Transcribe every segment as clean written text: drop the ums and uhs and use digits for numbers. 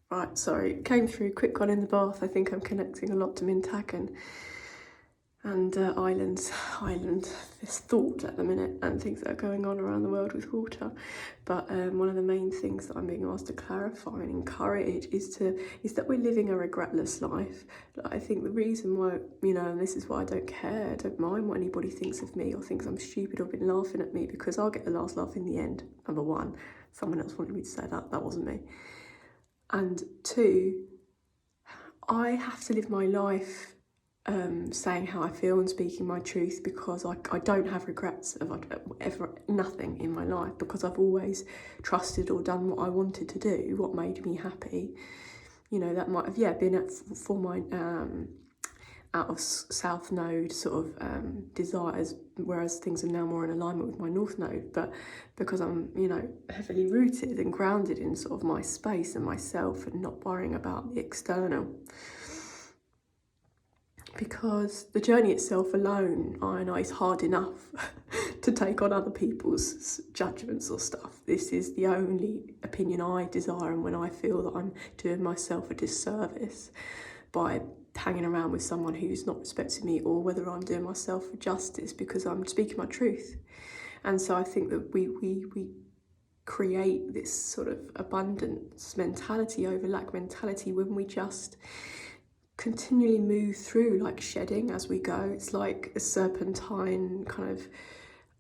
Right, sorry, came through, quick one in the bath. I think I'm connecting a lot to Mintakan and Ireland, this thought at the minute, and things that are going on around the world with water. But one of the main things that I'm being asked to clarify and encourage is that we're living a regretless life. I think the reason why, and this is why I don't care, I don't mind what anybody thinks of me or thinks I'm stupid or been laughing at me, because I'll get the last laugh in the end, number one. Someone else wanted me to say that wasn't me. And two, I have to live my life saying how I feel and speaking my truth, because I don't have regrets of ever nothing in my life, because I've always trusted or done what I wanted to do, what made me happy. That might have been for my out of south node sort of desires, whereas things are now more in alignment with my north node. But because I'm heavily rooted and grounded in sort of my space and myself, and not worrying about the external, because the journey itself alone, I know, is hard enough to take on other people's judgments or stuff. This is the only opinion I desire, and when I feel that I'm doing myself a disservice by hanging around with someone who's not respecting me, or whether I'm doing myself a justice because I'm speaking my truth. And so I think that we create this sort of abundance mentality over lack mentality when we just continually move through, like shedding as we go. It's like a serpentine, kind of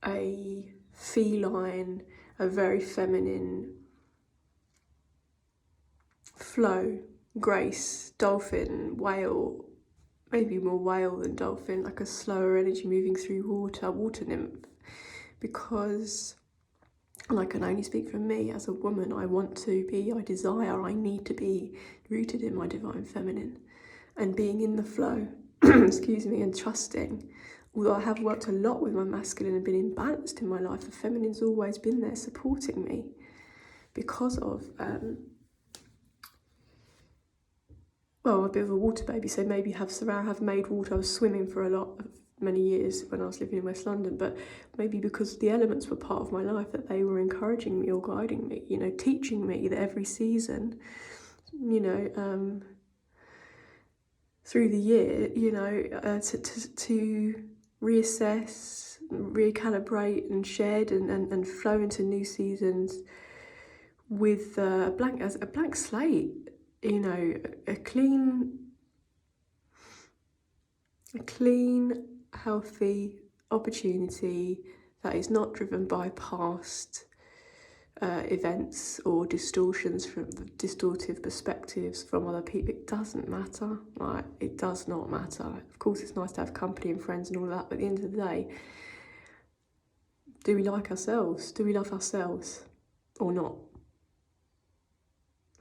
a feline, a very feminine flow, grace, dolphin, whale, maybe more whale than dolphin, like a slower energy moving through water nymph. Because, and I can only speak for me as a woman, I need to be rooted in my divine feminine and being in the flow, excuse me, and trusting. Although I have worked a lot with my masculine and been imbalanced in my life, the feminine's always been there supporting me because of a bit of a water baby. So maybe have made water. I was swimming for many years when I was living in West London, but maybe because the elements were part of my life, that they were encouraging me or guiding me, teaching me that every season, through the year, to reassess, recalibrate and shed and flow into new seasons with a blank slate, a clean, healthy opportunity that is not driven by past events or distortive perspectives from other people. It doesn't matter, right? It does not matter. Of course, it's nice to have company and friends and all that, but at the end of the day, do we like ourselves? Do we love ourselves or not?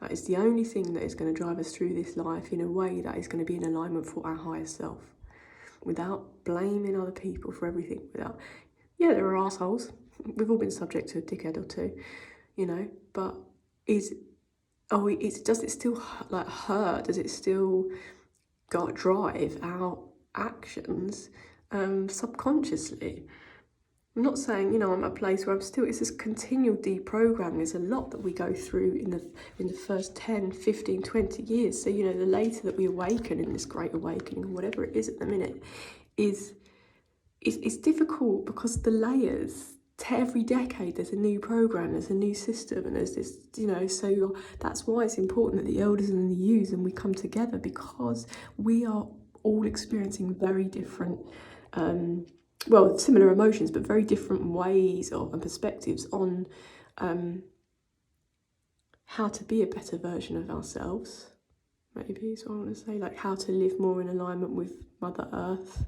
That is the only thing that is going to drive us through this life in a way that is going to be in alignment for our higher self, without blaming other people for everything. There are assholes. We've all been subject to a dickhead or two, but does it still like hurt? Does it still drive our actions subconsciously? I'm not saying, I'm at a place where it's this continual deprogramming. There's a lot that we go through in the first 10, 15, 20 years. So, the later that we awaken in this great awakening, or whatever it is at the minute, is difficult, because the layers, every decade there's a new program, there's a new system, and there's this, so that's why it's important that the elders and the youths and we come together, because we are all experiencing very different similar emotions, but very different ways and perspectives on how to be a better version of ourselves, maybe is what I want to say, like how to live more in alignment with Mother Earth,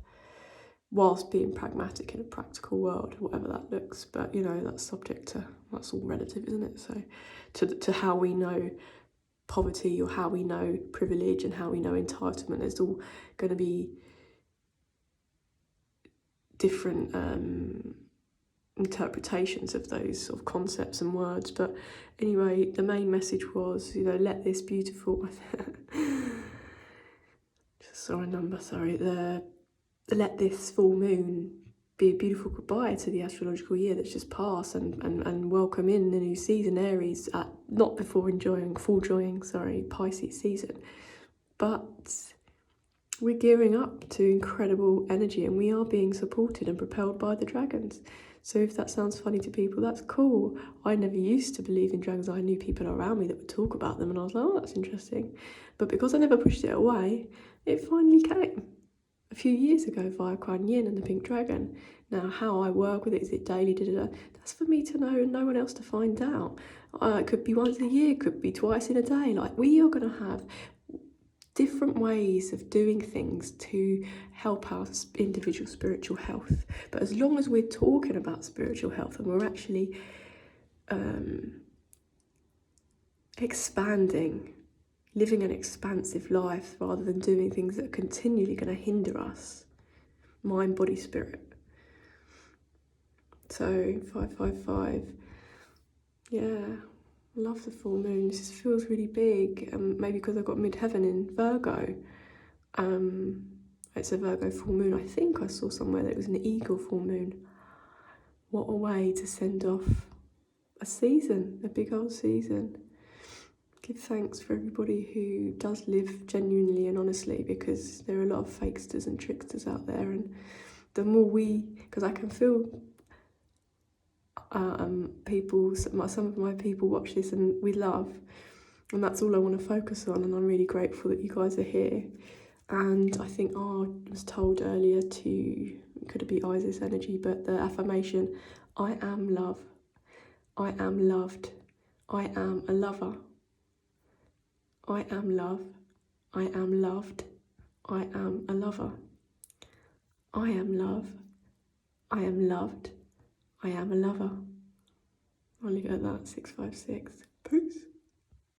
whilst being pragmatic in a practical world, whatever that looks. But, that's all relative, isn't it? So to how we know poverty, or how we know privilege, and how we know entitlement, there's all going to be different interpretations of those sort of concepts and words. But anyway, the main message was, let this beautiful let this full moon be a beautiful goodbye to the astrological year that's just passed, and welcome in the new season, Aries, not before enjoying Pisces season. But we're gearing up to incredible energy, and we are being supported and propelled by the dragons. So if that sounds funny to people, that's cool. I never used to believe in dragons. I knew people around me that would talk about them, and I was like, oh, that's interesting. But because I never pushed it away, it finally came a few years ago via Kuan Yin and the pink dragon. Now, how I work with it, is it daily, that's for me to know and no one else to find out. It could be once a year, could be twice in a day. Like, we are going to have different ways of doing things to help our individual spiritual health. But as long as we're talking about spiritual health and we're actually expanding, living an expansive life rather than doing things that are continually going to hinder us, mind, body, spirit. So 555, yeah, love the full moon. This feels really big, maybe because I've got midheaven in Virgo. It's a Virgo full moon. I think I saw somewhere that it was an eagle full moon. What a way to send off a season, a big old season. Give thanks for everybody who does live genuinely and honestly, because there are a lot of fakesters and tricksters out there, and the more because I can feel people, some of my people watch this and we love, and that's all I want to focus on, and I'm really grateful that you guys are here. And I think, I was told earlier could it be Isis energy, but the affirmation, I am love, I am loved, I am a lover, I am love, I am loved, I am a lover, I am love, I am loved, I am a lover. I'll leave it at that. 656. Peace.